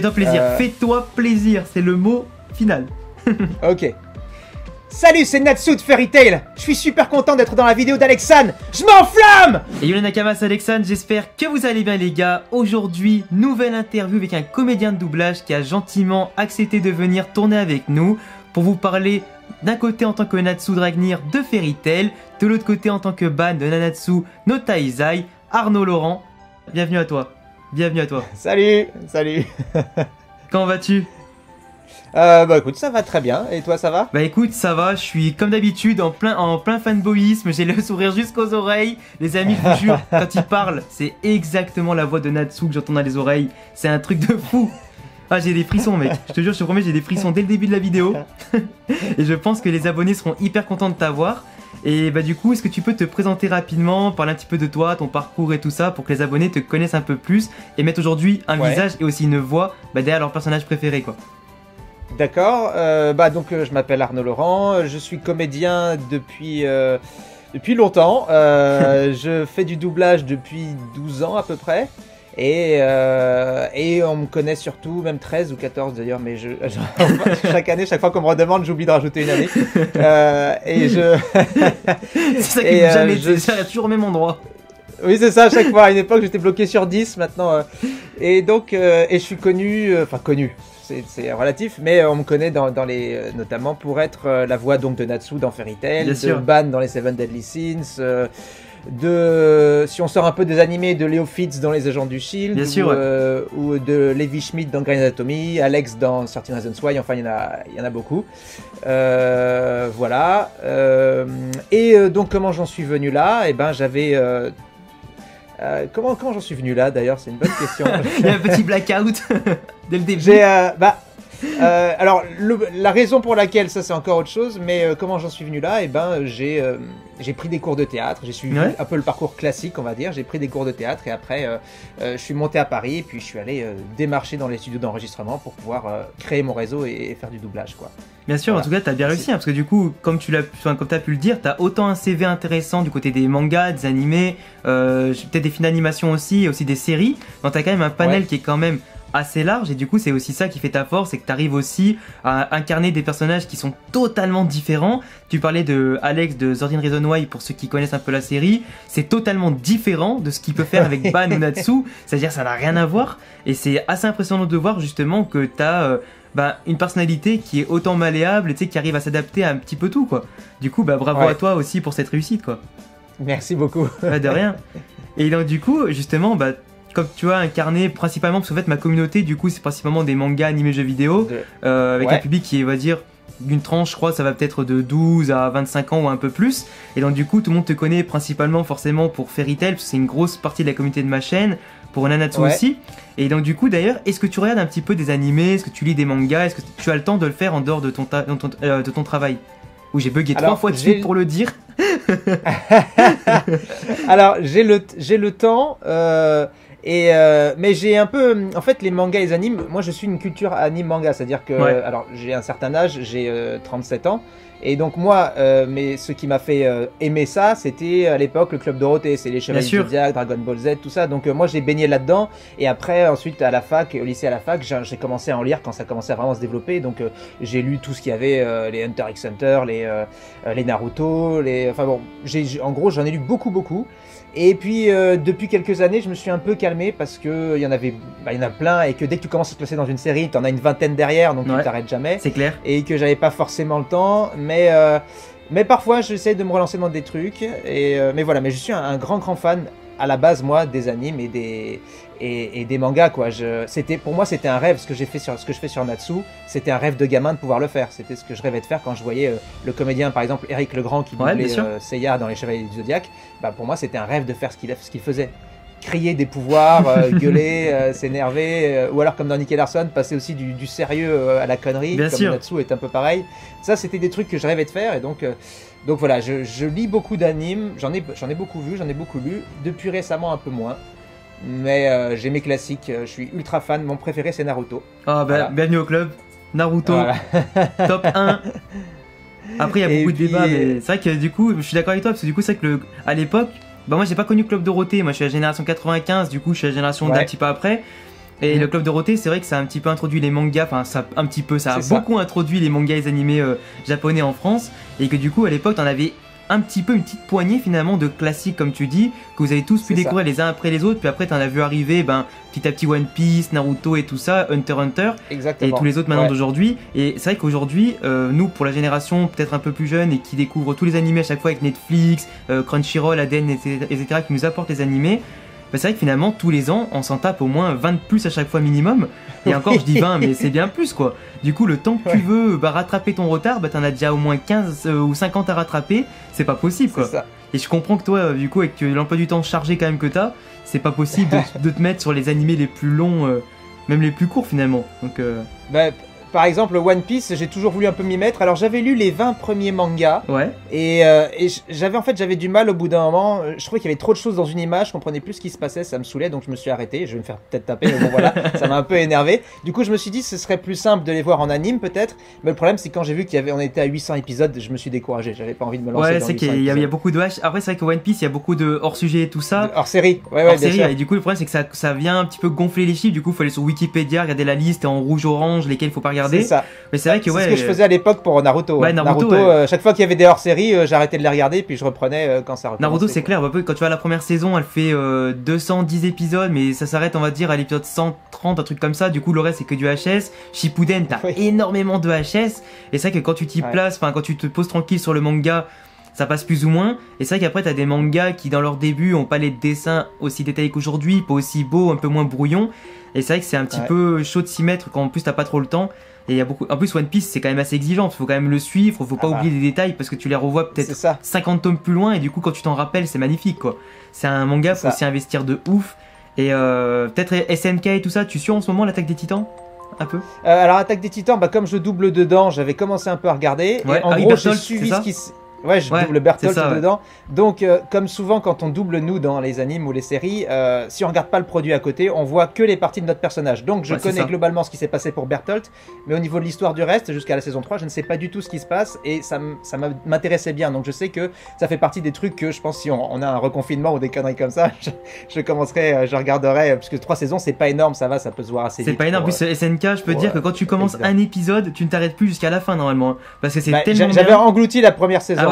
Fais-toi plaisir, fais-toi plaisir, c'est le mot final. Ok. Salut, c'est Natsu de Fairy Tail. Je suis super content d'être dans la vidéo d'Alexandre. Je m'enflamme! Et yo les Nakamas, c'est Alexandre, j'espère que vous allez bien les gars. Aujourd'hui, nouvelle interview avec un comédien de doublage qui a gentiment accepté de venir tourner avec nous pour vous parler d'un côté en tant que Natsu Dragnir de Fairy Tail, de l'autre côté en tant que Ban de Nanatsu no Taizai, Arnaud Laurent. Bienvenue à toi. Bienvenue à toi. Salut, salut. Comment vas-tu? Bah écoute, ça va très bien. Et toi, ça va? Bah écoute, ça va, je suis comme d'habitude en plein fanboyisme, j'ai le sourire jusqu'aux oreilles. Les amis, je vous jure, quand il parle, c'est exactement la voix de Natsu que j'entends dans les oreilles. C'est un truc de fou. Ah, j'ai des frissons mec, je te jure, je te promets, j'ai des frissons dès le début de la vidéo. Et je pense que les abonnés seront hyper contents de t'avoir. Et bah du coup, est-ce que tu peux te présenter rapidement, parler un petit peu de toi, ton parcours et tout ça, pour que les abonnés te connaissent un peu plus et mettre aujourd'hui un visage et aussi une voix derrière leur personnage préféré quoi. D'accord, donc je m'appelle Arnaud Laurent, je suis comédien depuis longtemps, je fais du doublage depuis 12 ans à peu près, et on me connaît surtout, même 13 ou 14 d'ailleurs, mais chaque année, chaque fois qu'on me redemande, j'oublie de rajouter une année, C'est ça qui me jamais été, ça toujours au même endroit. Oui, c'est ça, à chaque fois, à une époque j'étais bloqué sur 10, maintenant, et donc, et je suis connu, c'est relatif, mais on me connaît notamment pour être la voix donc de Natsu dans Fairy Tail, de Ban dans les Seven Deadly Sins, si on sort un peu des animés, de Leo Fitz dans Les Agents du Shield, ou de Levi Schmidt dans Grey's Anatomy, Alex dans 13 Reasons Why, enfin il y en a beaucoup. Voilà. Donc comment j'en suis venu là? Eh ben j'avais... comment j'en suis venu là d'ailleurs? C'est une bonne question. Il y a un petit blackout dès le début. Alors la raison pour laquelle, ça c'est encore autre chose, mais comment j'en suis venu là? Eh ben j'ai pris des cours de théâtre, j'ai suivi un peu le parcours classique on va dire, j'ai pris des cours de théâtre et après je suis monté à Paris et puis je suis allé démarcher dans les studios d'enregistrement pour pouvoir créer mon réseau et faire du doublage quoi. Bien sûr, voilà. En tout cas, tu as bien réussi, hein, parce que du coup, comme tu as pu le dire, tu as autant un CV intéressant du côté des mangas, des animés, peut-être des films d'animation aussi, et aussi des séries. Donc, tu as quand même un panel qui est quand même assez large, et du coup, c'est aussi ça qui fait ta force, c'est que tu arrives aussi à incarner des personnages qui sont totalement différents. Tu parlais de Alex de 13 Reasons Why, pour ceux qui connaissent un peu la série, c'est totalement différent de ce qu'il peut faire avec Ban ou Natsu, c'est-à-dire ça n'a rien à voir, et c'est assez impressionnant de voir justement que tu as... une personnalité qui est autant malléable, qui arrive à s'adapter à un petit peu tout quoi. Du coup bravo à toi aussi pour cette réussite quoi. Merci beaucoup. De rien. Et donc du coup justement comme tu as incarné principalement, parce qu'en fait ma communauté du coup c'est principalement des mangas, animés, jeux vidéo, avec un public qui est on va dire d'une tranche, je crois ça va peut-être de 12 à 25 ans ou un peu plus, et donc du coup tout le monde te connaît principalement forcément pour Fairy Tail, parce que c'est une grosse partie de la communauté de ma chaîne, pour Nanatsu aussi. Et donc du coup d'ailleurs, est-ce que tu regardes un petit peu des animés, est-ce que tu lis des mangas, est-ce que tu as le temps de le faire en dehors de ton travail? Ou j'ai bugué 3 fois de suite pour le dire. Alors j'ai le temps, mais j'ai un peu, en fait les mangas et les animes, moi je suis une culture anime manga, c'est-à-dire que alors j'ai un certain âge, j'ai 37 ans. Et donc moi, mais ce qui m'a fait aimer ça, c'était à l'époque le Club Dorothée, c'est les Chevaliers du Zodiac, Dragon Ball Z, tout ça. Donc moi j'ai baigné là-dedans. Et après, ensuite à la fac, au lycée à la fac, j'ai commencé à en lire quand ça commençait à vraiment se développer. Donc j'ai lu tout ce qu'il y avait, les Hunter x Hunter, les Naruto, enfin bon, en gros j'en ai lu beaucoup. Et puis depuis quelques années, je me suis un peu calmé parce que il y en a plein et que dès que tu commences à te lancer dans une série, t'en as une vingtaine derrière, donc tu t'arrêtes jamais. C'est clair. Et que j'avais pas forcément le temps, mais parfois j'essaie de me relancer dans des trucs. Mais voilà, mais je suis un grand fan à la base moi des animes et des mangas quoi. Pour moi c'était un rêve ce que je fais sur Natsu, c'était un rêve de gamin de pouvoir le faire. C'était ce que je rêvais de faire quand je voyais le comédien par exemple Eric Legrand qui doublait Seiya dans les Chevaliers du Zodiac. Pour moi c'était un rêve de faire ce qu'il faisait. Crier des pouvoirs, gueuler, s'énerver, ou alors comme dans Nicky Larson, passer aussi du sérieux à la connerie, Natsu est un peu pareil. Ça c'était des trucs que je rêvais de faire et donc voilà, je lis beaucoup d'animes, j'en ai beaucoup vu, j'en ai beaucoup lu, depuis récemment un peu moins. Mais j'ai mes classiques, je suis ultra fan, mon préféré c'est Naruto. Bienvenue au club, Naruto, top 1. Après il y a beaucoup de débats, mais c'est vrai que du coup, je suis d'accord avec toi, parce que du coup c'est vrai que à l'époque, moi j'ai pas connu Club Dorothée, moi je suis la génération 95, du coup je suis la génération d'un petit peu après. Et le Club Dorothée, c'est vrai que ça a un petit peu introduit les mangas, enfin ça a beaucoup introduit les mangas et les animés japonais en France, et que du coup à l'époque t'en avais un petit peu une petite poignée finalement de classiques comme tu dis, que vous avez tous pu découvrir les uns après les autres, puis après t'en as vu arriver petit à petit One Piece, Naruto et tout ça, Hunter x Hunter, et tous les autres maintenant d'aujourd'hui. Et c'est vrai qu'aujourd'hui, nous pour la génération peut-être un peu plus jeune et qui découvre tous les animés à chaque fois avec Netflix, Crunchyroll, ADN, etc. qui nous apportent les animés, c'est vrai que finalement tous les ans on s'en tape au moins 20 de plus à chaque fois minimum, et encore je dis 20 mais c'est bien plus quoi. Du coup le temps que tu veux rattraper ton retard, t'en as déjà au moins 15 ou 50 à rattraper, c'est pas possible quoi. Et je comprends que toi du coup avec l'emploi du temps chargé quand même que t'as, c'est pas possible de te mettre sur les animés les plus longs, même les plus courts finalement. Donc par exemple, One Piece, j'ai toujours voulu un peu m'y mettre. Alors j'avais lu les 20 premiers mangas. Ouais. Et j'avais du mal au bout d'un moment. Je trouvais qu'il y avait trop de choses dans une image, je comprenais plus ce qui se passait, ça me saoulait, donc je me suis arrêté. Je vais me faire peut-être taper, mais bon voilà, ça m'a un peu énervé. Du coup, je me suis dit ce serait plus simple de les voir en anime peut-être. Mais le problème, c'est quand j'ai vu qu'on était à 800 épisodes, je me suis découragé. J'avais pas envie de me lancer. Ouais, c'est qu'il y a beaucoup de haches. Après, c'est vrai que One Piece, il y a beaucoup de hors-sujet et tout ça. Hors-série, hors-série. Et du coup, le problème, c'est que ça vient un petit peu gonfler les chiffres. Du coup, il faut aller sur Wikipédia, regarder la liste en rouge-orange, lesquels il faut pas regarder. C'est ça. Mais c'est vrai que c'est ce que je faisais à l'époque pour Naruto. Ouais, Naruto chaque fois qu'il y avait des hors-séries, j'arrêtais de les regarder puis je reprenais quand ça recommençait. Naruto, c'est clair, quand tu vois la première saison, elle fait 210 épisodes, mais ça s'arrête, on va dire, à l'épisode 130, un truc comme ça. Du coup, le reste, c'est que du HS. Shippuden, t'as énormément de HS. Et c'est vrai que quand tu t'y places, quand tu te poses tranquille sur le manga, ça passe plus ou moins. Et c'est vrai qu'après, t'as des mangas qui, dans leur début, ont pas les dessins aussi détaillés qu'aujourd'hui, pas aussi beaux, un peu moins brouillons. Et c'est vrai que c'est un petit peu chaud de s'y mettre quand en plus t'as pas trop le temps. Et il y a beaucoup. En plus, One Piece, c'est quand même assez exigeant. Il faut quand même le suivre. Faut pas oublier des détails parce que tu les revois peut-être 50 tomes plus loin. Et du coup, quand tu t'en rappelles, c'est magnifique quoi. C'est un manga, faut s'y investir de ouf. Et peut-être SNK et tout ça. Tu suis en ce moment l'Attaque des Titans un peu alors, Attaque des Titans, comme je double dedans, j'avais commencé un peu à regarder. Ouais, et en gros, j'ai suivi ce qui Ouais, je double Bertolt dedans. Donc, comme souvent, quand on double nous dans les animes ou les séries, si on regarde pas le produit à côté, on voit que les parties de notre personnage. Donc, je connais globalement ce qui s'est passé pour Bertolt, mais au niveau de l'histoire du reste, jusqu'à la saison 3, je ne sais pas du tout ce qui se passe et ça m'intéressait bien. Donc, je sais que ça fait partie des trucs que je pense si on a un reconfinement ou des conneries comme ça, je commencerai, je regarderai, parce que 3 saisons, c'est pas énorme, ça peut se voir assez vite. C'est pas énorme. En plus, SNK, je peux dire que quand tu commences un épisode, tu ne t'arrêtes plus jusqu'à la fin normalement. Parce que c'est tellement. J'avais englouti la première saison.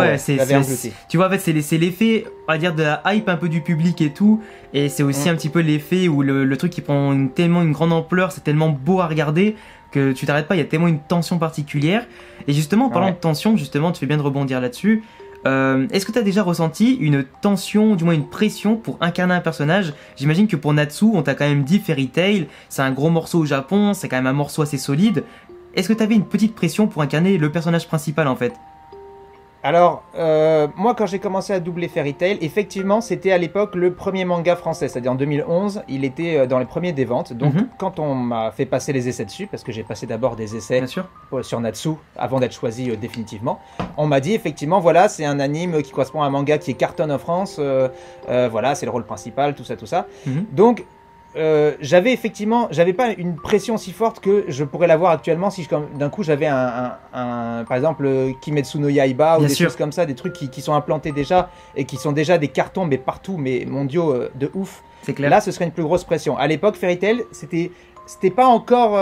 Tu vois, en fait, c'est l'effet, on va dire, de la hype un peu du public et tout. Et c'est aussi un petit peu l'effet où le truc qui prend tellement une grande ampleur, c'est tellement beau à regarder que tu t'arrêtes pas, il y a tellement une tension particulière. Et justement, en parlant de tension, justement, tu fais bien de rebondir là-dessus. Est-ce que tu as déjà ressenti une tension, du moins une pression pour incarner un personnage? J'imagine que pour Natsu, on t'a quand même dit Fairy Tail, c'est un gros morceau au Japon, c'est quand même un morceau assez solide. Est-ce que tu avais une petite pression pour incarner le personnage principal en fait? Alors, moi quand j'ai commencé à doubler Fairy Tail, effectivement c'était à l'époque le premier manga français, c'est-à-dire en 2011, il était dans les premiers des ventes. Donc quand on m'a fait passer les essais dessus, parce que j'ai passé d'abord des essais sur Natsu avant d'être choisi définitivement, on m'a dit effectivement voilà c'est un anime qui correspond à un manga qui est cartonne en France, voilà c'est le rôle principal, tout ça. Donc j'avais pas une pression si forte que je pourrais l'avoir actuellement si d'un coup j'avais par exemple Kimetsu no Yaiba ou des choses comme ça, des trucs qui sont implantés déjà et qui sont déjà des cartons mais partout, mais mondiaux de ouf. C'est clair. Là ce serait une plus grosse pression. À l'époque Fairy Tail c'était pas encore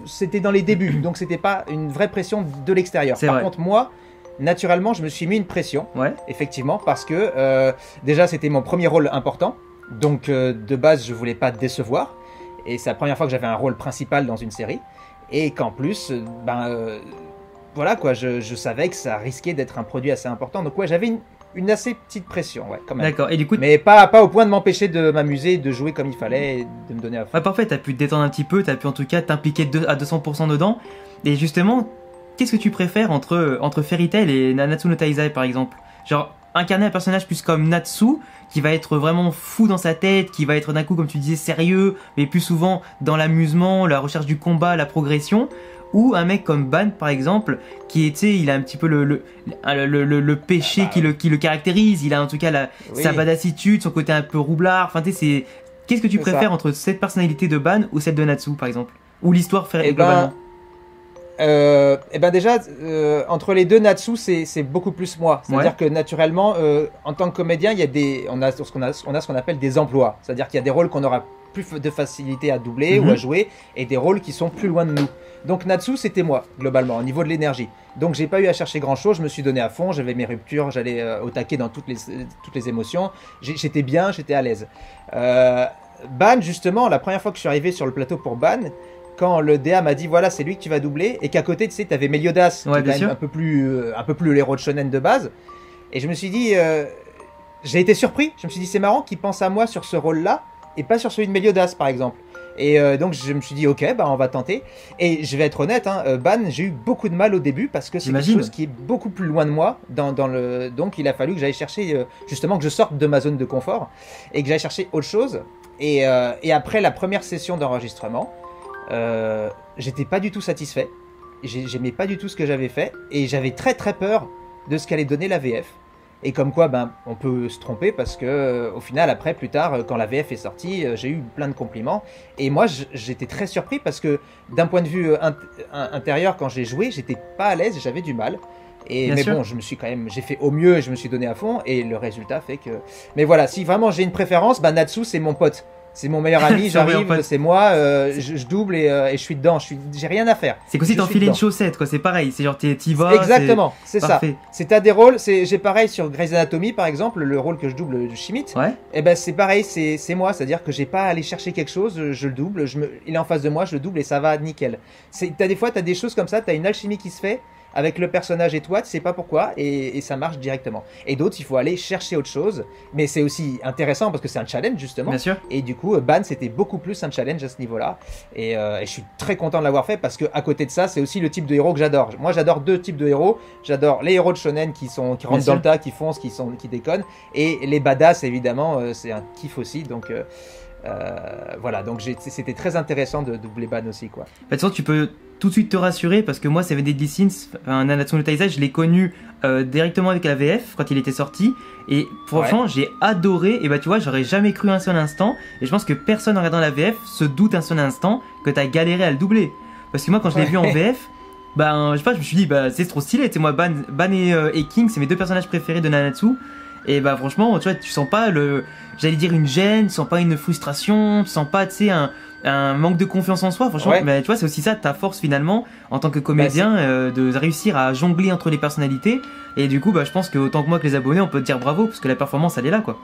c'était dans les débuts, donc c'était pas une vraie pression de l'extérieur. Par contre moi naturellement je me suis mis une pression, effectivement, parce que déjà c'était mon premier rôle important. Donc de base je voulais pas décevoir et c'est la première fois que j'avais un rôle principal dans une série et qu'en plus voilà quoi, je savais que ça risquait d'être un produit assez important, donc ouais j'avais une assez petite pression quand même. D'accord, et du coup mais pas au point de m'empêcher de m'amuser, de jouer comme il fallait et de me donner à fond. Ouais, parfait, t'as pu te détendre un petit peu, t'as pu en tout cas t'impliquer à 200% dedans. Et justement, qu'est-ce que tu préfères entre Fairy Tail et Nanatsu no Taizai par exemple? Genre incarner un personnage plus comme Natsu, qui va être vraiment fou dans sa tête, qui va être d'un coup, comme tu disais, sérieux, mais plus souvent dans l'amusement, la recherche du combat, la progression, ou un mec comme Ban, par exemple, qui est, tu sais, il a un petit peu le péché qui le caractérise, il a en tout cas sa badassitude, son côté un peu roublard, enfin, tu sais, qu'est-ce que tu préfères entre cette personnalité de Ban ou celle de Natsu, par exemple? Ou l'histoire fait globalement? Déjà entre les deux Natsu c'est beaucoup plus moi, c'est-à-dire que naturellement en tant que comédien il y a on a ce qu'on appelle des emplois, c'est-à-dire qu'il y a des rôles qu'on aura de facilité à doubler ou à jouer, et des rôles qui sont plus loin de nous. Donc Natsu, c'était moi, globalement, au niveau de l'énergie. Donc j'ai pas eu à chercher grand-chose, je me suis donné à fond, j'avais mes ruptures, j'allais au taquet dans toutes les émotions, j'étais bien, j'étais à l'aise. Ban, justement, la première fois que je suis arrivé sur le plateau pour Ban, quand le DA m'a dit voilà c'est lui que tu vas doubler, et qu'à côté tu sais t'avais Meliodas, qui est quand même un peu plus le héros de shonen de base, et je me suis dit j'ai été surpris, je me suis dit c'est marrant qu'il pense à moi sur ce rôle là et pas sur celui de Meliodas par exemple. Et donc je me suis dit ok bah on va tenter, et je vais être honnête Ban, j'ai eu beaucoup de mal au début parce que c'est quelque chose qui est beaucoup plus loin de moi donc il a fallu que j'aille chercher justement que je sorte de ma zone de confort et que j'aille chercher autre chose, et après la première session d'enregistrement j'étais pas du tout satisfait, j'aimais pas du tout ce que j'avais fait, et j'avais très très peur de ce qu'allait donner la VF. Et comme quoi, on peut se tromper parce que au final, après, plus tard, quand la VF est sortie, j'ai eu plein de compliments. Et moi, j'étais très surpris parce que d'un point de vue intérieur, quand j'ai joué, j'étais pas à l'aise, j'avais du mal. Mais bon, j'ai fait au mieux, et je me suis donné à fond, et le résultat fait que. Mais voilà, si vraiment j'ai une préférence, Natsu, c'est mon pote. C'est mon meilleur ami, j'arrive, c'est moi, je double et je suis dedans, j'ai rien à faire. C'est comme si t'enfilais une chaussette, quoi, c'est pareil, c'est genre t'y vas. Exactement, c'est ça. C'est t'as des rôles, j'ai pareil sur Grey's Anatomy par exemple, le rôle que je double de Schmidt, et ben c'est pareil, c'est moi, c'est-à-dire que j'ai pas à aller chercher quelque chose, je le double, il est en face de moi, je le double et ça va nickel. Des fois, t'as des choses comme ça, t'as une alchimie qui se fait avec le personnage et toi, tu sais pas pourquoi, et ça marche directement. Et d'autres, il faut aller chercher autre chose, mais c'est aussi intéressant parce que c'est un challenge justement. Bien sûr. Et du coup, Ban, c'était beaucoup plus un challenge à ce niveau-là, et je suis très content de l'avoir fait parce que à côté de ça, c'est aussi le type de héros que j'adore. Moi, j'adore deux types de héros. J'adore les héros de shonen qui rentrent dans le tas, qui foncent, qui déconnent, et les badass évidemment, c'est un kiff aussi. Donc voilà, donc c'était très intéressant de doubler Ban aussi, quoi. De toute façon, tu peux tout de suite te rassurer parce que moi, Seven Deadly Sins, Nanatsu no Taizai, je l'ai connu directement avec la VF quand il était sorti, et franchement, j'ai adoré. Et bah, tu vois, j'aurais jamais cru un seul instant, et je pense que personne en regardant la VF se doute un seul instant que t'as galéré à le doubler. Parce que moi, quand je l'ai vu en VF, je sais pas, je me suis dit, c'est trop stylé. Tu sais, moi, Ban et King, c'est mes deux personnages préférés de Nanatsu. Et bah franchement, tu vois, tu sens pas j'allais dire une gêne, tu sens pas une frustration, tu sens pas, tu sais, un manque de confiance en soi. Franchement, tu vois, c'est aussi ça ta force finalement en tant que comédien, de réussir à jongler entre les personnalités. Et du coup, je pense que autant que moi que les abonnés, on peut te dire bravo parce que la performance, elle est là, quoi.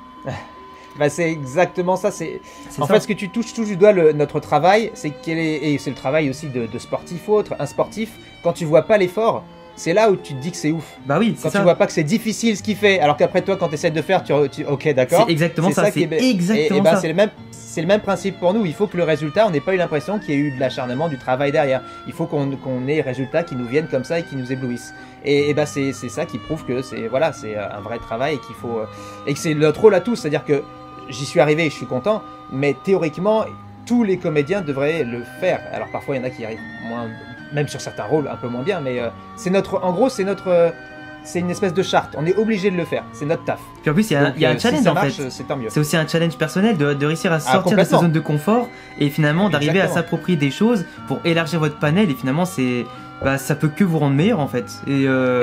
C'est exactement ça. En fait, ce que tu touches du doigt, notre travail, et c'est le travail aussi de sportif ou autre. Un sportif, quand tu vois pas l'effort, c'est là où tu te dis que c'est ouf. Bah oui, c'est quand ça. Tu vois pas que c'est difficile ce qu'il fait, alors qu'après toi, quand tu essaies de faire, ok, d'accord. C'est exactement ça. C'est exactement ça. C'est le même principe pour nous. Il faut que le résultat, on n'ait pas eu l'impression qu'il y ait eu de l'acharnement, du travail derrière. Il faut qu'on ait les résultats qui nous viennent comme ça et qui nous éblouissent. Et c'est ça qui prouve que c'est un vrai travail, et qu'il faut et que c'est notre rôle à tous. C'est-à-dire que j'y suis arrivé et je suis content, mais théoriquement, tous les comédiens devraient le faire. Alors parfois, il y en a qui arrivent moins. Même sur certains rôles un peu moins bien, mais c'est une espèce de charte, on est obligé de le faire, c'est notre taf. Puis en plus il y a un challenge, si ça marche, c'est tant mieux. C'est aussi un challenge personnel de réussir à sortir de sa zone de confort et finalement d'arriver à s'approprier des choses pour élargir votre panel, et finalement ça peut que vous rendre meilleur en fait.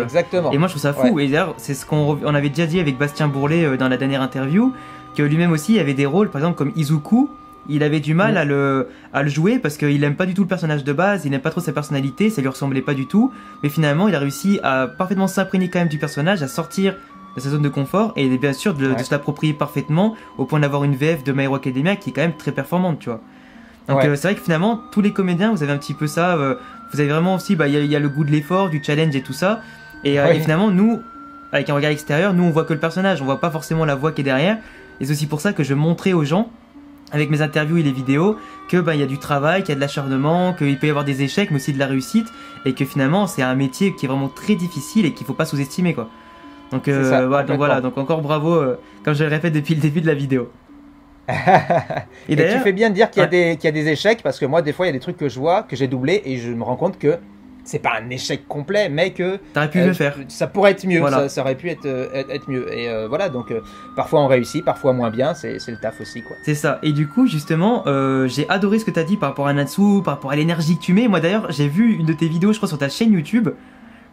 Exactement. Et moi je trouve ça fou, et d'ailleurs c'est ce qu'on avait déjà dit avec Bastien Bourlet dans la dernière interview, que lui-même aussi il avait des rôles par exemple comme Izuku. Il avait du mal à le jouer parce qu'il aime pas du tout le personnage de base, il n'aime pas trop sa personnalité, ça lui ressemblait pas du tout. Mais finalement, il a réussi à parfaitement s'imprégner quand même du personnage, à sortir de sa zone de confort et bien sûr de se l'approprier parfaitement au point d'avoir une VF de My Hero Academia qui est quand même très performante, tu vois. Donc c'est vrai que finalement, tous les comédiens, vous avez un petit peu ça. Vous avez vraiment aussi, il y a le goût de l'effort, du challenge et tout ça. Et finalement, nous, avec un regard extérieur, nous on voit que le personnage, on voit pas forcément la voix qui est derrière. Et c'est aussi pour ça que je montrais aux gens, avec mes interviews et les vidéos, que y a du travail, qu'il y a de l'acharnement, qu'il peut y avoir des échecs mais aussi de la réussite, et que finalement c'est un métier qui est vraiment très difficile et qu'il faut pas sous-estimer, quoi. Donc donc encore bravo, comme je le répète depuis le début de la vidéo. et tu fais bien de dire qu'il y a des échecs, parce que moi des fois il y a des trucs que je vois, que j'ai doublé, et je me rends compte que c'est pas un échec complet, mais que t'aurais pu le faire. Ça pourrait être mieux, voilà. ça aurait pu être mieux. Et voilà, donc parfois on réussit, parfois moins bien, c'est le taf aussi, quoi. C'est ça. Et du coup, justement, j'ai adoré ce que t'as dit par rapport à Natsu, par rapport à l'énergie que tu mets. Moi d'ailleurs, j'ai vu une de tes vidéos, je crois, sur ta chaîne YouTube,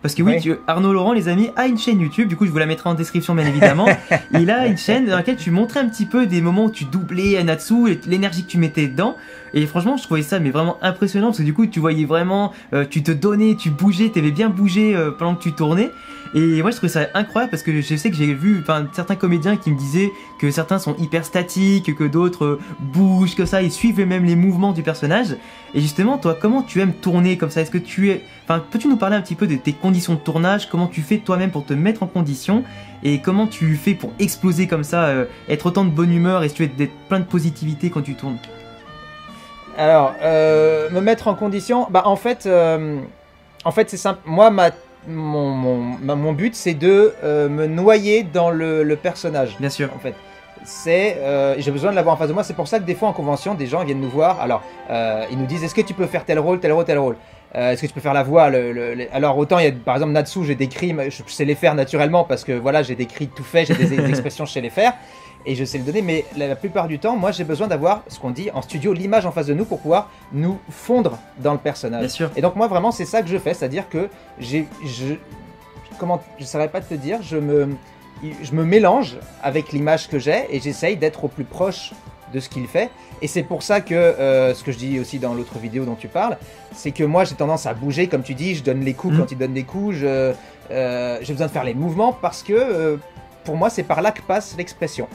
Parce que oui, Arnaud Laurent, les amis, a une chaîne YouTube, du coup je vous la mettrai en description bien évidemment. Il a une chaîne dans laquelle tu montrais un petit peu des moments où tu doublais Natsu, l'énergie que tu mettais dedans. Et franchement, je trouvais ça mais vraiment impressionnant parce que du coup tu voyais vraiment, tu te donnais, tu bougeais, t'aimais bien bouger pendant que tu tournais. Et moi je trouvais ça incroyable parce que je sais que j'ai vu certains comédiens qui me disaient que certains sont hyper statiques, que d'autres bougent, que ça, ils suivent même les mouvements du personnage. Et justement, toi, comment tu aimes tourner comme ça? Est-ce que tu es... Enfin, peux-tu nous parler un petit peu de tes conditions de tournage? Comment tu fais toi-même pour te mettre en condition? Et comment tu fais pour exploser comme ça, être autant de bonne humeur et si tu veux être plein de positivité quand tu tournes? Alors, me mettre en condition, bah en fait c'est simple. Moi, mon but, c'est de me noyer dans le personnage. Bien sûr. En fait, j'ai besoin de l'avoir en face de moi. C'est pour ça que des fois en convention, des gens viennent nous voir. Alors, ils nous disent, est-ce que tu peux faire tel rôle, tel rôle, tel rôle? Est-ce que tu peux faire la voix? Alors autant il y a par exemple Natsu, j'ai décrit, je sais les faire naturellement parce que voilà, j'ai décrit tout fait, j'ai des expressions, je sais les faire et je sais le donner. Mais la plupart du temps, moi j'ai besoin d'avoir ce qu'on dit en studio, l'image en face de nous pour pouvoir nous fondre dans le personnage. Bien sûr. Et donc moi vraiment c'est ça que je fais, c'est-à-dire que je saurais pas te dire, je me mélange avec l'image que j'ai et j'essaye d'être au plus proche de ce qu'il fait. Et c'est pour ça que ce que je dis aussi dans l'autre vidéo dont tu parles, c'est que moi j'ai tendance à bouger, comme tu dis, je donne les coups quand il donne des coups, j'ai besoin de faire les mouvements parce que pour moi c'est par là que passe l'expression.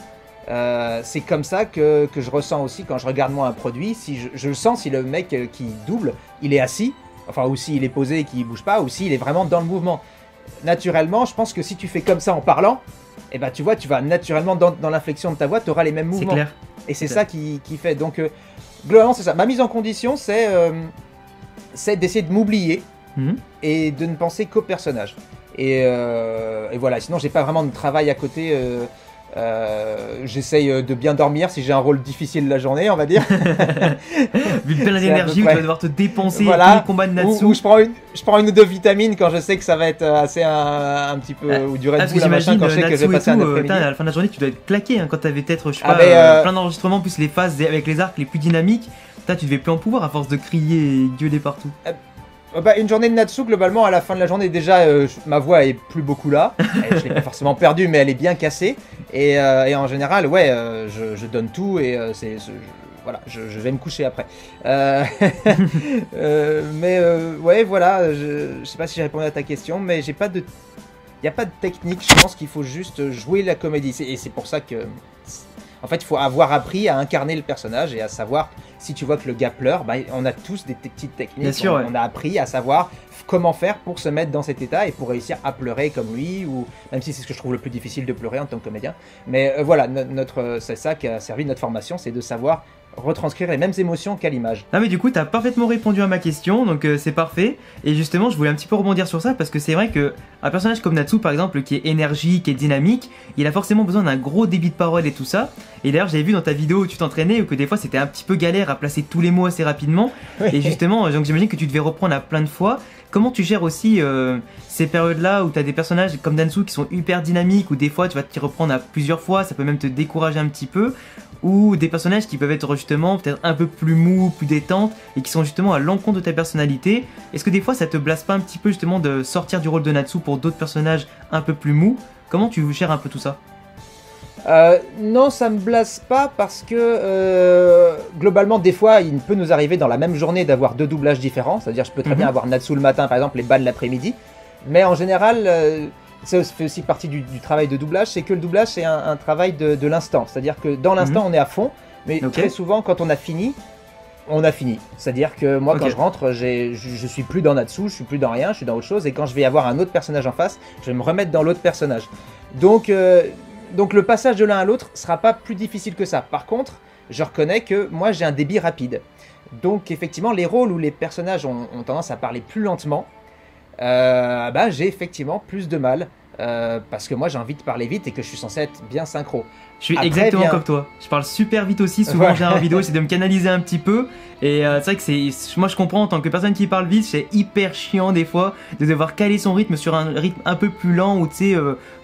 C'est comme ça que je ressens aussi quand je regarde moi un produit, si je le sens si le mec qui double, il est assis, enfin ou s'il est posé et qu'il bouge pas, ou s'il est vraiment dans le mouvement. Naturellement, je pense que si tu fais comme ça en parlant, et ben tu vois, tu vas naturellement dans l'inflexion de ta voix, tu auras les mêmes mouvements. C'est clair. Et c'est ça qui fait. Donc, globalement, c'est ça. Ma mise en condition, c'est d'essayer de m'oublier et de ne penser qu'au personnage. Et voilà. Sinon, j'ai pas vraiment de travail à côté. J'essaye de bien dormir si j'ai un rôle difficile la journée, on va dire. Vu le plein d'énergie où tu vas devoir te dépenser voilà. pour les combats de Natsu. Ou je prends une ou deux vitamines quand je sais que ça va être assez un petit peu ou du Red Bull, machin, quand je sais que je vais passer un après-midi. À la fin de la journée, tu dois être claqué quand t'avais peut-être, je sais pas, plein d'enregistrements, plus les phases avec les arcs les plus dynamiques. Tu devais plus en pouvoir à force de crier et gueuler partout. Une journée de Natsu, globalement, à la fin de la journée, déjà, ma voix est plus beaucoup là. Je l'ai pas forcément perdue, mais elle est bien cassée. Et en général, ouais, je donne tout et voilà, je vais me coucher après. Ouais, voilà, je sais pas si j'ai répondu à ta question, mais j'ai pas de... Il n'y a pas de technique, je pense qu'il faut juste jouer la comédie. Et c'est pour ça que... En fait, il faut avoir appris à incarner le personnage et à savoir, si tu vois que le gars pleure, bah, on a tous des petites techniques. Bien sûr, on a appris à savoir comment faire pour se mettre dans cet état et pour réussir à pleurer comme lui, ou même si c'est ce que je trouve le plus difficile de pleurer en tant que comédien. Mais voilà, c'est ça qui a servi de notre formation, c'est de savoir retranscrire les mêmes émotions qu'à l'image. Ah mais du coup t'as parfaitement répondu à ma question, donc c'est parfait. Et justement je voulais un petit peu rebondir sur ça parce que c'est vrai que un personnage comme Natsu par exemple qui est énergique et dynamique, il a forcément besoin d'un gros débit de parole et tout ça. Et d'ailleurs j'avais vu dans ta vidéo où tu t'entraînais ou que des fois c'était un petit peu galère à placer tous les mots assez rapidement. Et justement donc j'imagine que tu devais reprendre à plein de fois. Comment tu gères aussi ces périodes-là où tu as des personnages comme Natsu qui sont hyper dynamiques, ou des fois tu vas t'y reprendre à plusieurs fois, ça peut même te décourager un petit peu, ou des personnages qui peuvent être justement peut-être un peu plus mous, plus détentes, et qui sont justement à l'encontre de ta personnalité. Est-ce que des fois ça te blase pas un petit peu justement de sortir du rôle de Natsu pour d'autres personnages un peu plus mous? Comment tu gères un peu tout ça? Non, ça me blase pas parce que globalement, des fois, il peut nous arriver dans la même journée d'avoir deux doublages différents. C'est-à-dire, je peux très bien avoir Natsu le matin, par exemple, et Ban l'après-midi. Mais en général, ça fait aussi partie du travail de doublage, c'est que le doublage, c'est un travail de l'instant. C'est-à-dire que dans l'instant, on est à fond, mais très souvent, quand on a fini, on a fini. C'est-à-dire que moi, quand je rentre, je suis plus dans Natsu, je suis plus dans rien, je suis dans autre chose. Et quand je vais avoir un autre personnage en face, je vais me remettre dans l'autre personnage. Donc le passage de l'un à l'autre sera pas plus difficile que ça. Par contre, je reconnais que moi j'ai un débit rapide. Donc effectivement, les rôles où les personnages ont tendance à parler plus lentement, j'ai effectivement plus de mal. Parce que moi j'ai envie de parler vite et que je suis censé être bien synchro. Je suis exactement comme toi. Je parle super vite aussi. Souvent j'ai en vidéo, c'est de me canaliser un petit peu. Et c'est vrai que moi je comprends en tant que personne qui parle vite, c'est hyper chiant des fois de devoir caler son rythme sur un rythme un peu plus lent ou tu sais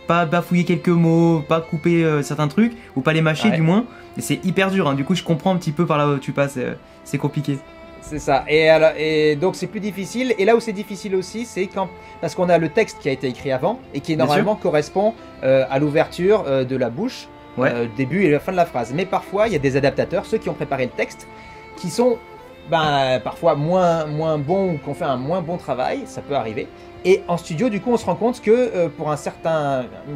pas bafouiller quelques mots, pas couper certains trucs ou pas les mâcher du moins. Et c'est hyper dur. Hein. Du coup je comprends un petit peu par là où tu passes. C'est compliqué. C'est ça. Et donc c'est plus difficile. Et là où c'est difficile aussi, c'est quand parce qu'on a le texte qui a été écrit avant et qui normalement correspond à l'ouverture de la bouche, début et la fin de la phrase. Mais parfois il y a des adaptateurs, ceux qui ont préparé le texte, qui sont parfois moins bons ou qui ont fait un moins bon travail. Ça peut arriver. Et en studio, du coup, on se rend compte que pour une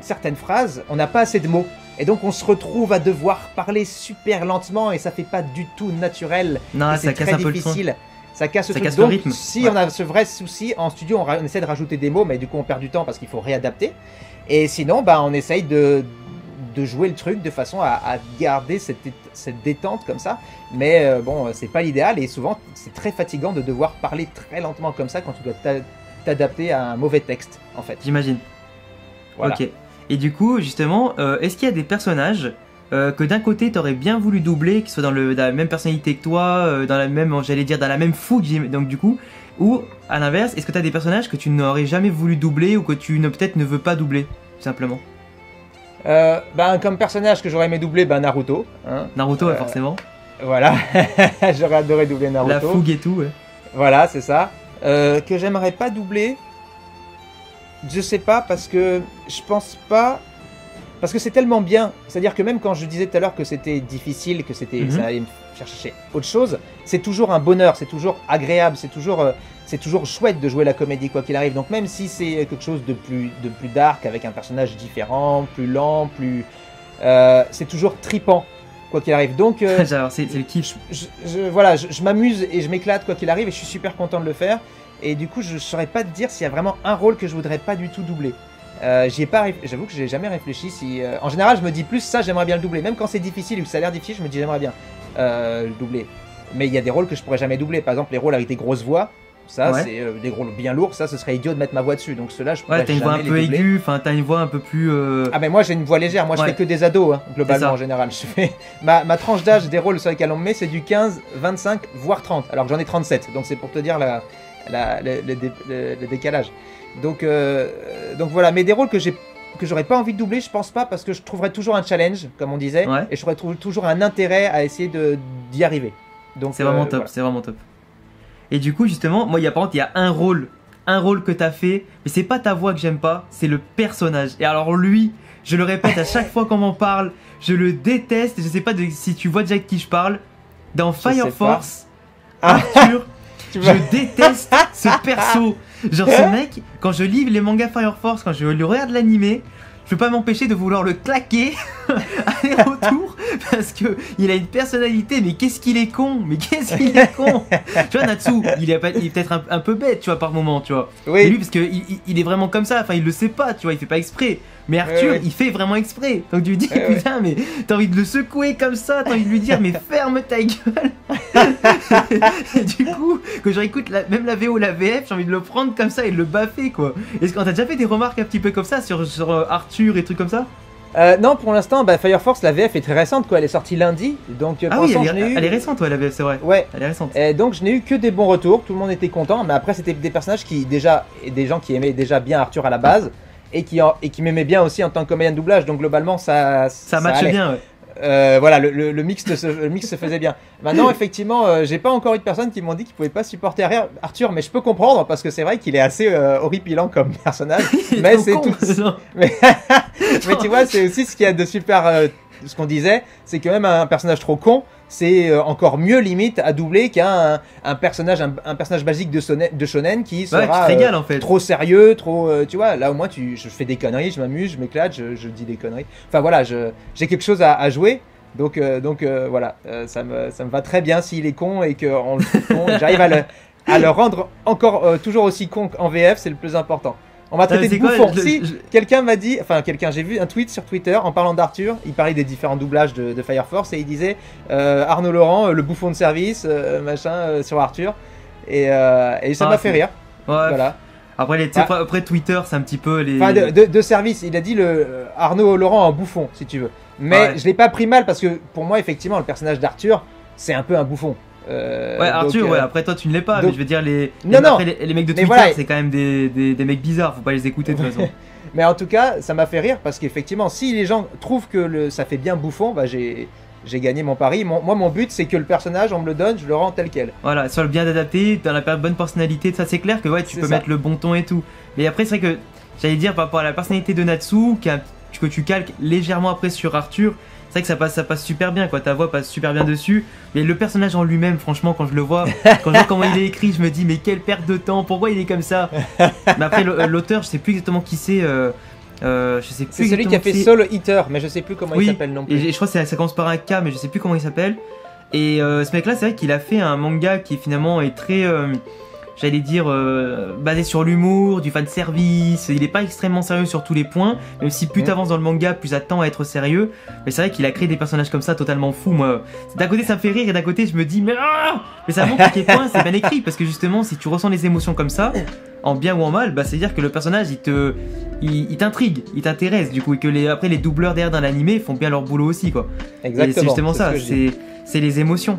certaine phrase, on n'a pas assez de mots. Et donc, on se retrouve à devoir parler super lentement et ça fait pas du tout naturel. Non, ça casse un peu difficile. Le son. Ça casse, le rythme. Si on a ce vrai souci, en studio, on essaie de rajouter des mots, mais du coup, on perd du temps parce qu'il faut réadapter. Et sinon, on essaye de jouer le truc de façon à garder cette détente comme ça. Mais c'est pas l'idéal et souvent, c'est très fatigant de devoir parler très lentement comme ça quand tu dois t'adapter à un mauvais texte, en fait. J'imagine. Voilà. Ok. Et du coup, justement, est-ce qu'il y a des personnages que d'un côté t'aurais bien voulu doubler, qui soient dans la même personnalité que toi, dans la même, j'allais dire, dans la même fougue, donc du coup, ou à l'inverse, est-ce que t'as des personnages que tu n'aurais jamais voulu doubler ou que tu peut-être ne veux pas doubler, tout simplement? Comme personnage que j'aurais aimé doubler, Naruto. Hein. Naruto, forcément. Voilà, j'aurais adoré doubler Naruto. La fougue et tout, ouais. Voilà, c'est ça. Que j'aimerais pas doubler, je sais pas, parce que je pense pas, parce que c'est tellement bien, c'est-à-dire que même quand je disais tout à l'heure que c'était difficile, que ça allait me faire chercher autre chose, c'est toujours un bonheur, c'est toujours agréable, c'est toujours chouette de jouer la comédie quoi qu'il arrive, donc même si c'est quelque chose de plus dark, avec un personnage différent, plus lent, c'est toujours tripant. Quoi qu'il arrive, donc c'est le kiff. Je m'amuse et je m'éclate quoi qu'il arrive et je suis super content de le faire. Et du coup, je saurais pas te dire s'il y a vraiment un rôle que je voudrais pas du tout doubler. J'avoue que j'ai jamais réfléchi. En général, je me dis plus ça, j'aimerais bien le doubler. Même quand c'est difficile ou que ça a l'air difficile, je me dis j'aimerais bien le doubler. Mais il y a des rôles que je pourrais jamais doubler. Par exemple, les rôles avec des grosses voix. Ça, c'est des rôles bien lourds. Ça, ce serait idiot de mettre ma voix dessus. Donc ceux-là, je pourrais jamais les doubler. Ouais, t'as une voix un peu aiguë. Enfin, t'as une voix un peu plus. Ah mais moi, j'ai une voix légère. Moi, je fais que des ados, hein, globalement en général. Je fais ma tranche d'âge des rôles sur lesquels on me met, c'est du 15, 25, voire 30. Alors que j'en ai 37. Donc c'est pour te dire le décalage. Donc voilà. Mais des rôles que j'aurais pas envie de doubler, je pense pas, parce que je trouverais toujours un challenge, comme on disait, et je trouverais toujours un intérêt à essayer d'y arriver. Donc c'est vraiment top. Voilà. C'est vraiment top. Et du coup, justement, moi, il y a un rôle que t'as fait, mais c'est pas ta voix que j'aime pas, c'est le personnage. Et alors lui, je le répète à chaque fois qu'on m'en parle, je le déteste. Je sais pas si tu vois déjà de qui je parle. Dans Fire Force, Arthur, je déteste ce perso. Genre ce mec, quand je lis les mangas Fire Force, quand je lui regarde l'animé, je peux pas m'empêcher de vouloir le claquer aller-retour parce que il a une personnalité, mais qu'est-ce qu'il est con, tu vois. Natsu, il est peut-être un peu bête, tu vois, par moment, tu vois. Oui. Mais lui, parce que il est vraiment comme ça, enfin il le sait pas, tu vois, il fait pas exprès. Mais Arthur, il fait vraiment exprès. Donc tu lui dis, putain, mais t'as envie de le secouer comme ça, t'as envie de lui dire, mais ferme ta gueule. Et du coup, quand je réécoute même la VO, la VF, j'ai envie de le prendre comme ça et de le baffer, quoi. Est-ce qu'on t'a déjà fait des remarques un petit peu comme ça sur Arthur et trucs comme ça? Non, pour l'instant, Fire Force, la VF est très récente, quoi. Elle est sortie lundi, donc elle est récente, ouais, la VF, c'est vrai. Ouais, elle est récente. Et donc je n'ai eu que des bons retours, tout le monde était content, mais après c'était des personnages des gens qui aimaient déjà bien Arthur à la base et qui m'aimaient bien aussi en tant que comédien de doublage, donc globalement ça matche bien, ouais. Voilà, le mix se faisait bien. Maintenant, effectivement, j'ai pas encore eu de personnes qui m'ont dit qu'ils pouvaient pas supporter Arthur, mais je peux comprendre parce que c'est vrai qu'il est assez horripilant comme personnage. Mais c'est tout. Mais tu vois, c'est aussi ce qu'il y a de super. Ce qu'on disait, c'est que même un personnage trop con, c'est encore mieux limite à doubler qu'un personnage basique de shonen qui sera en fait. Trop sérieux, tu vois. Là au moins je fais des conneries, je m'amuse, je m'éclate, je dis des conneries. Enfin voilà, j'ai quelque chose à jouer. Donc voilà, ça me va très bien s'il est con et qu'on le trouve con. J'arrive à le rendre encore toujours aussi con en VF, c'est le plus important. On va traiter de bouffon. Quelqu'un m'a dit, j'ai vu un tweet sur Twitter en parlant d'Arthur, il parlait des différents doublages de Fire Force et il disait Arnaud Laurent, le bouffon de service, sur Arthur. Et ça m'a fait rire. Ouais. Voilà. Après Twitter, c'est un petit peu les. Enfin, de service, il a dit Arnaud Laurent en bouffon, si tu veux. Mais je l'ai pas pris mal parce que pour moi, effectivement, le personnage d'Arthur, c'est un peu un bouffon. Arthur, après toi tu ne l'es pas, mais je veux dire les mecs de Twitter, c'est quand même des mecs bizarres, faut pas les écouter de toute façon. Mais en tout cas, ça m'a fait rire parce qu'effectivement, si les gens trouvent que ça fait bien bouffon, j'ai gagné mon pari. Moi, mon but, c'est que le personnage, on me le donne, je le rends tel quel. Voilà, soit le bien adapté, dans la bonne personnalité, ça c'est clair que ouais, tu peux mettre le bon ton et tout. Mais après, c'est vrai que j'allais dire par rapport à la personnalité de Natsu, que tu calques légèrement après sur Arthur, c'est vrai que ça passe super bien, quoi. Ta voix passe super bien dessus. Mais le personnage en lui-même, franchement, quand je le vois, quand je vois comment il est écrit, je me dis, mais quelle perte de temps, pourquoi il est comme ça? Mais après, l'auteur, je sais plus exactement qui c'est. C'est celui qui a fait Soul Eater, mais je sais plus comment il s'appelle non plus. Et je crois que ça commence par un K, mais je sais plus comment il s'appelle. Et ce mec-là, c'est vrai qu'il a fait un manga qui finalement est très, j'allais dire, basé sur l'humour, du fan service. Il est pas extrêmement sérieux sur tous les points, même si plus t'avances dans le manga, plus t'attends à être sérieux. Mais c'est vrai qu'il a créé des personnages comme ça totalement fous. Moi, d'un côté ça me fait rire et d'un côté je me dis mais ça montre à quel point c'est bien écrit, parce que justement si tu ressens les émotions comme ça, en bien ou en mal, bah c'est à dire que le personnage il t'intrigue, il t'intéresse du coup, et que après les doubleurs derrière dans l'animé font bien leur boulot aussi, quoi. Exactement. Et c'est justement ça, c'est les émotions.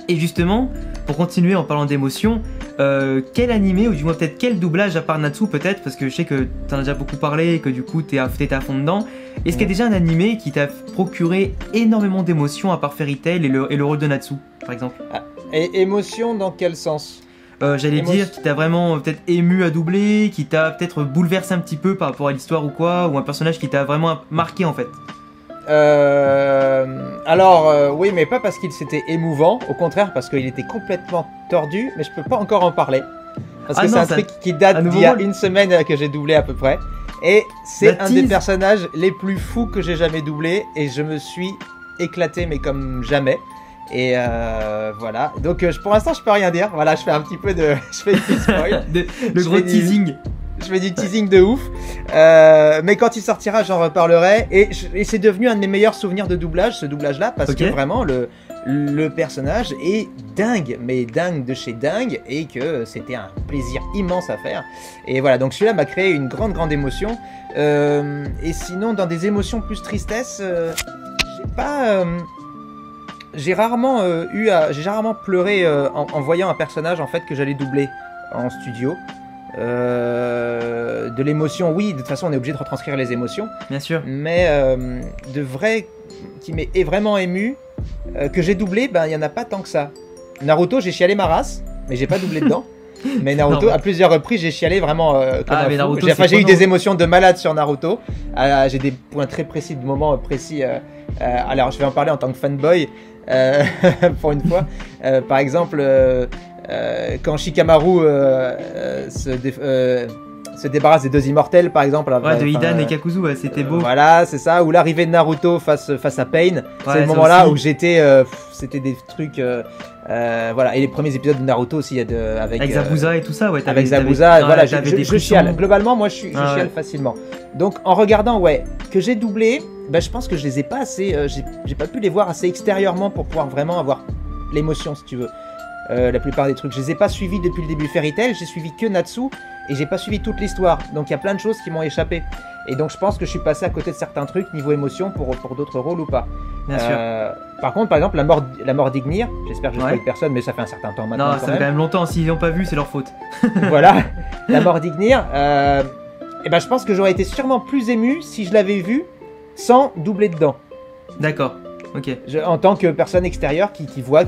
Et justement, pour continuer en parlant d'émotions, quel animé, ou du moins peut-être quel doublage à part Natsu peut-être, parce que je sais que t'en as déjà beaucoup parlé et que du coup t'es à fond dedans, est-ce qu'il y a déjà un animé qui t'a procuré énormément d'émotions à part Fairy Tail et le rôle de Natsu par exemple? Et émotion dans quel sens? J'allais dire qui t'a vraiment peut-être ému à doubler, qui t'a peut-être bouleversé un petit peu par rapport à l'histoire ou quoi, ou un personnage qui t'a vraiment marqué en fait. Oui, mais pas parce qu'il s'était émouvant, au contraire parce qu'il était complètement tordu, mais je peux pas encore en parler. Parce que c'est un truc qui date d'il y a une semaine que j'ai doublé à peu près. Et c'est un des personnages les plus fous que j'ai jamais doublé, et je me suis éclaté mais comme jamais. Et voilà, donc pour l'instant je peux rien dire, voilà, je fais un petit peu de... je fais du spoil. Le gros teasing. Je fais du teasing de ouf, mais quand il sortira j'en reparlerai, et c'est devenu un de mes meilleurs souvenirs de doublage, ce doublage là, parce que vraiment le personnage est dingue, mais dingue de chez dingue, et que c'était un plaisir immense à faire. Et voilà, donc celui-là m'a créé une grande émotion. Et sinon dans des émotions plus tristesse, j'ai rarement pleuré en voyant un personnage en fait que j'allais doubler en studio. De l'émotion, oui, de toute façon on est obligé de retranscrire les émotions, bien sûr, mais de vrai qui m'est vraiment ému, que j'ai doublé, ben il y en a pas tant que ça. Naruto, j'ai chialé ma race, mais j'ai pas doublé dedans. Mais Naruto, à plusieurs reprises, j'ai chialé vraiment comme un fou. Naruto, j'ai eu des émotions de malade sur Naruto. J'ai des points très précis, de moments précis. Alors, je vais en parler en tant que fanboy, pour une fois. Par exemple, quand Shikamaru se débarrasse des deux immortels, par exemple. De Hidan et Kakuzu, c'était beau. Voilà, c'est ça. Ou l'arrivée de Naruto face à Pain. C'est le moment-là où j'étais... c'était des trucs... voilà, et les premiers épisodes de Naruto aussi, avec Zabuza et tout ça, avec Zabuza, voilà, je chiale. Globalement, moi, je chiale facilement. Donc, en regardant, que j'ai doublé, je pense que je les ai pas assez... j'ai pas pu les voir assez extérieurement pour pouvoir vraiment avoir l'émotion, si tu veux. La plupart des trucs, je les ai pas suivis depuis le début Fairy Tail, j'ai suivi que Natsu, et j'ai pas suivi toute l'histoire. Donc, il y a plein de choses qui m'ont échappé. Et donc, je pense que je suis passé à côté de certains trucs niveau émotion pour d'autres rôles ou pas. Bien sûr. Par contre, par exemple, la mort d'Ignir, j'espère que je ne spoil personne, mais ça fait un certain temps maintenant. Non, ça fait quand même longtemps, s'ils n'ont pas vu, c'est leur faute. Voilà, la mort d'Ignir, je pense que j'aurais été sûrement plus ému si je l'avais vu sans doubler dedans. D'accord, ok. En tant que personne extérieure qui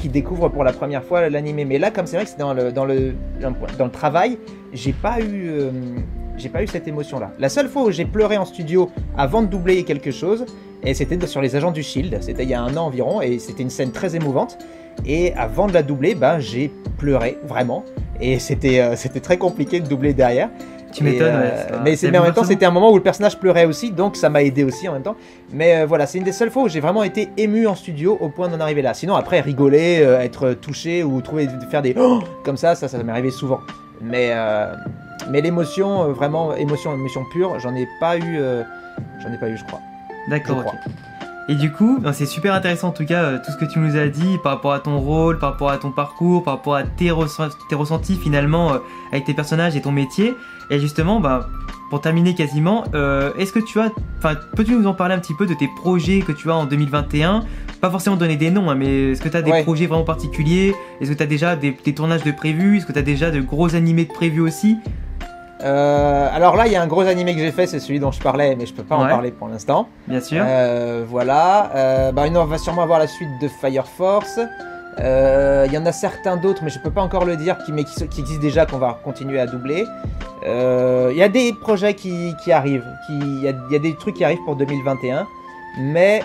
découvre pour la première fois l'animé. Mais là, comme c'est vrai que c'est dans le travail, j'ai pas eu cette émotion-là. La seule fois où j'ai pleuré en studio avant de doubler quelque chose, et c'était sur les Agents du Shield, c'était il y a un an environ, et c'était une scène très émouvante. Et avant de la doubler, j'ai pleuré, vraiment. Et c'était très compliqué de doubler derrière. Tu m'étonnes, mais en même temps, c'était un moment où le personnage pleurait aussi, donc ça m'a aidé aussi en même temps. Mais voilà, c'est une des seules fois où j'ai vraiment été ému en studio au point d'en arriver là. Sinon, après, rigoler, être touché ou faire des oh comme ça m'est arrivé souvent. Mais l'émotion, vraiment, émotion pure, j'en ai pas eu, je crois. D'accord, ok. Et du coup, c'est super intéressant en tout cas, tout ce que tu nous as dit par rapport à ton rôle, par rapport à ton parcours, par rapport à tes ressentis finalement avec tes personnages et ton métier. Et justement, pour terminer quasiment, est-ce que peux-tu nous en parler un petit peu de tes projets que tu as en 2021? Pas forcément donner des noms, mais est-ce que tu as des projets vraiment particuliers? Est-ce que tu as déjà des tournages de prévus? Est-ce que tu as déjà de gros animés de prévus aussi? Alors là, il y a un gros animé que j'ai fait, c'est celui dont je parlais, mais je peux pas en parler pour l'instant. Bien sûr. Voilà. On va sûrement avoir la suite de Fire Force. Il y en a certains d'autres, mais je peux pas encore le dire, qui existent déjà, qu'on va continuer à doubler. Il y a des projets qui arrivent. Il y a des trucs qui arrivent pour 2021. Mais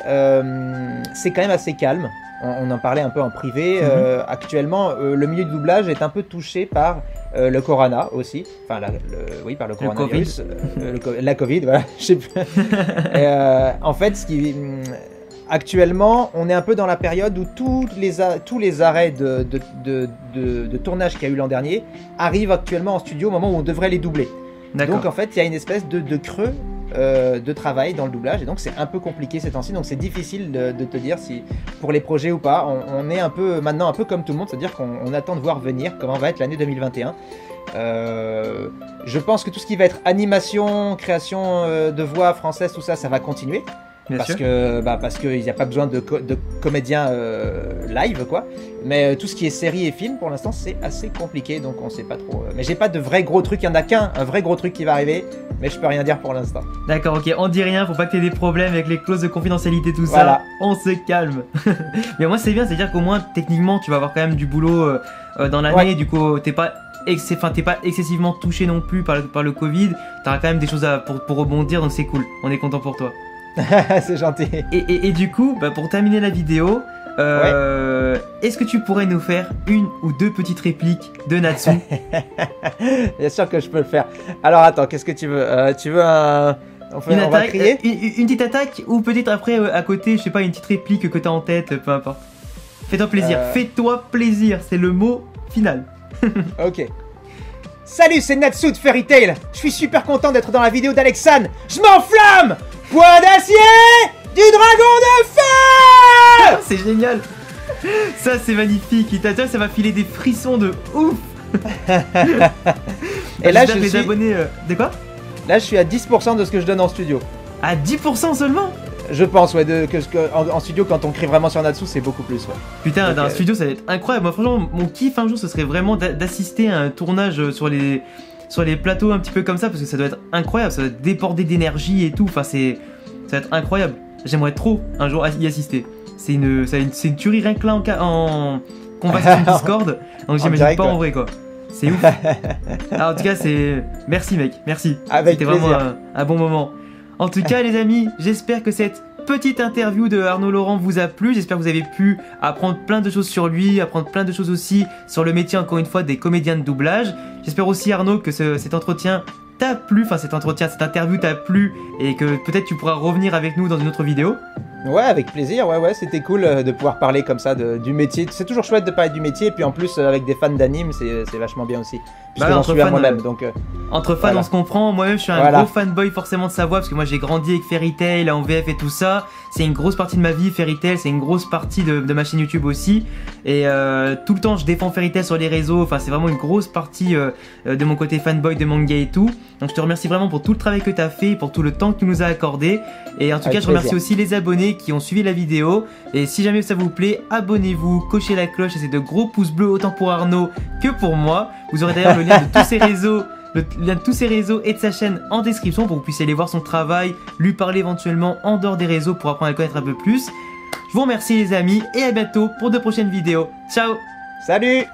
c'est quand même assez calme. On en parlait un peu en privé. Actuellement, le milieu du doublage est un peu touché par le corona aussi. Enfin, par le coronavirus. La Covid, voilà. Je sais plus. En fait, actuellement, on est un peu dans la période où tous les arrêts de tournage qu'il y a eu l'an dernier arrivent actuellement en studio au moment où on devrait les doubler. Donc en fait, il y a une espèce de creux de travail dans le doublage, et donc c'est un peu compliqué ces temps-ci, donc c'est difficile de te dire si pour les projets ou pas. On est maintenant un peu comme tout le monde, c'est-à-dire qu'on attend de voir venir comment va être l'année 2021. Je pense que tout ce qui va être animation, création de voix française, tout ça, ça va continuer. Parce qu'il n'y a pas besoin de comédiens live, quoi. Mais tout ce qui est séries et films, pour l'instant, c'est assez compliqué, donc on sait pas trop. Mais j'ai pas de vrai gros truc, il y en a un vrai gros truc qui va arriver, mais je peux rien dire pour l'instant. D'accord, ok, on dit rien, faut pas que t'aies des problèmes avec les clauses de confidentialité, tout ça. On se calme. Mais moi, c'est bien, c'est-à-dire qu'au moins, techniquement, tu vas avoir quand même du boulot dans l'année, du coup, t'es pas excessivement touché non plus par le Covid, t'auras quand même des choses pour rebondir, donc c'est cool, on est content pour toi. C'est gentil. Et du coup, pour terminer la vidéo, est-ce que tu pourrais nous faire une ou deux petites répliques de Natsu? Bien sûr que je peux le faire. Alors attends, qu'est-ce que tu veux? Tu veux un... On va crier une petite attaque, ou peut-être après à côté, je sais pas, une petite réplique que t'as en tête, peu importe. Fais-toi plaisir, fais-toi plaisir, c'est le mot final. Ok. Salut, c'est Natsu de Fairy Tail. Je suis super content d'être dans la vidéo d'Alexandre. Je m'enflamme. Poids d'acier, du dragon de feu. C'est génial. Ça, c'est magnifique. Ça va filer des frissons de ouf. Et là, je suis... abonnés... De quoi? Là, je suis à 10% de ce que je donne en studio. À 10% seulement? Je pense, ouais, en studio, quand on crie vraiment sur Natsu, c'est beaucoup plus, ouais. Putain, dans un studio, ça va être incroyable. Moi, franchement, mon kiff un jour, ce serait vraiment d'assister à un tournage sur les plateaux un petit peu comme ça, parce que ça doit être incroyable, ça doit déborder d'énergie et tout. Enfin, ça va être incroyable. J'aimerais trop un jour y assister. C'est une tuerie rien que là en conversation Discord. Donc j'imagine pas en vrai, quoi. C'est ouf. Alors, en tout cas, merci, mec. Merci. C'était vraiment un bon moment. En tout cas, les amis, j'espère que cette petite interview de Arnaud Laurent vous a plu. J'espère que vous avez pu apprendre plein de choses sur lui, apprendre plein de choses aussi sur le métier, encore une fois, des comédiens de doublage. J'espère aussi, Arnaud, que cet entretien t'a plu, enfin cette interview t'a plu, et que peut-être tu pourras revenir avec nous dans une autre vidéo. Ouais, avec plaisir, ouais, c'était cool de pouvoir parler comme ça du métier. C'est toujours chouette de parler du métier, et puis en plus avec des fans d'anime, c'est vachement bien aussi. Puisque j'en suis à moi-même, donc... Entre fans, on se comprend. Moi-même, je suis un gros fanboy forcément de sa voix, parce que moi j'ai grandi avec Fairy Tail en VF et tout ça. C'est une grosse partie de ma vie, Fairy Tail, c'est une grosse partie de ma chaîne YouTube aussi. Et tout le temps, je défends Fairy Tail sur les réseaux. Enfin, c'est vraiment une grosse partie de mon côté fanboy de manga et tout. Donc je te remercie vraiment pour tout le travail que tu as fait, pour tout le temps que tu nous as accordé. Et en tout cas, je remercie aussi les abonnés qui ont suivi la vidéo. Et si jamais ça vous plaît, abonnez-vous, cochez la cloche, et c'est de gros pouces bleus autant pour Arnaud que pour moi. Vous aurez d'ailleurs le lien de tous ses réseaux. Le lien de tous ses réseaux et de sa chaîne en description pour que vous puissiez aller voir son travail, lui parler éventuellement en dehors des réseaux pour apprendre à le connaître un peu plus. Je vous remercie les amis et à bientôt pour de prochaines vidéos. Ciao. Salut.